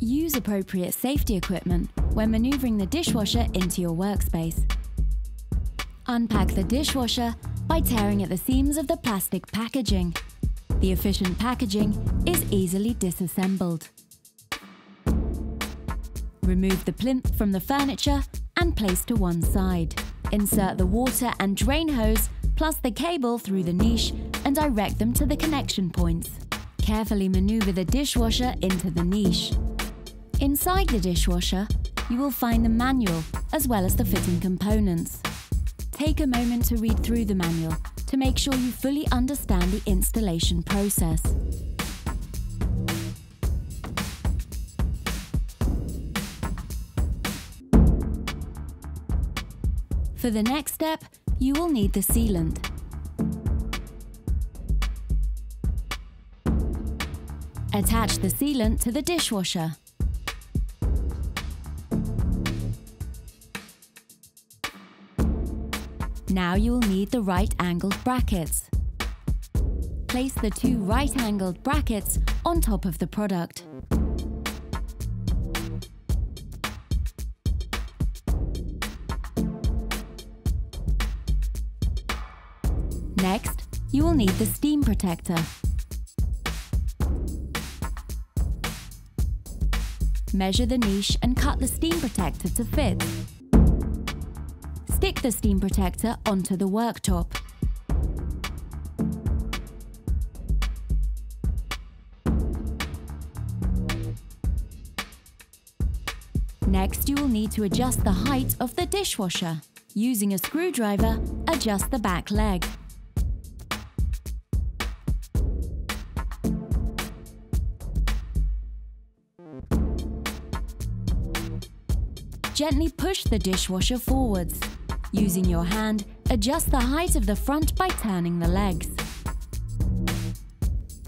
Use appropriate safety equipment when maneuvering the dishwasher into your workspace. Unpack the dishwasher by tearing at the seams of the plastic packaging. The efficient packaging is easily disassembled. Remove the plinth from the furniture and place to one side. Insert the water and drain hose plus the cable through the niche and direct them to the connection points. Carefully maneuver the dishwasher into the niche. Inside the dishwasher, you will find the manual as well as the fitting components. Take a moment to read through the manual to make sure you fully understand the installation process. For the next step, you will need the sealant. Attach the sealant to the dishwasher. Now you will need the right-angled brackets. Place the two right-angled brackets on top of the product. Next, you will need the steam protector. Measure the niche and cut the steam protector to fit. Stick the steam protector onto the worktop. Next, you will need to adjust the height of the dishwasher. Using a screwdriver, adjust the back leg. Gently push the dishwasher forwards. Using your hand, adjust the height of the front by turning the legs.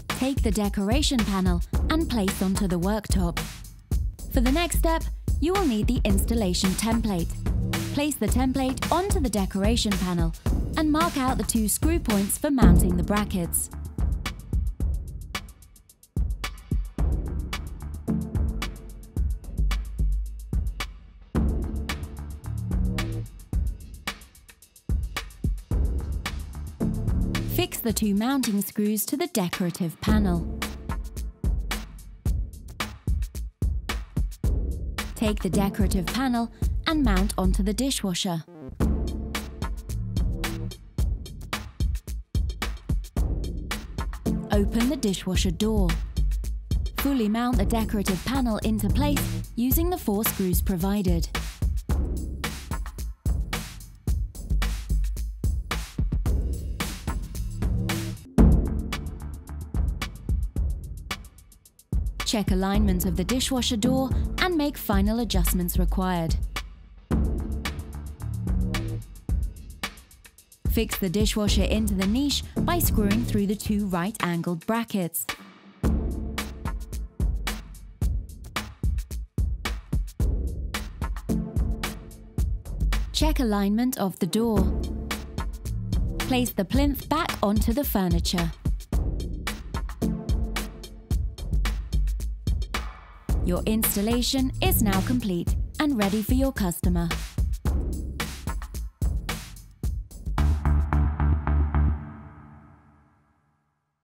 Take the decoration panel and place onto the worktop. For the next step, you will need the installation template. Place the template onto the decoration panel and mark out the two screw points for mounting the brackets. Fix the two mounting screws to the decorative panel. Take the decorative panel and mount onto the dishwasher. Open the dishwasher door. Fully mount the decorative panel into place using the 4 screws provided. Check alignment of the dishwasher door and make final adjustments required. Fix the dishwasher into the niche by screwing through the two right-angled brackets. Check alignment of the door. Place the plinth back onto the furniture. Your installation is now complete and ready for your customer.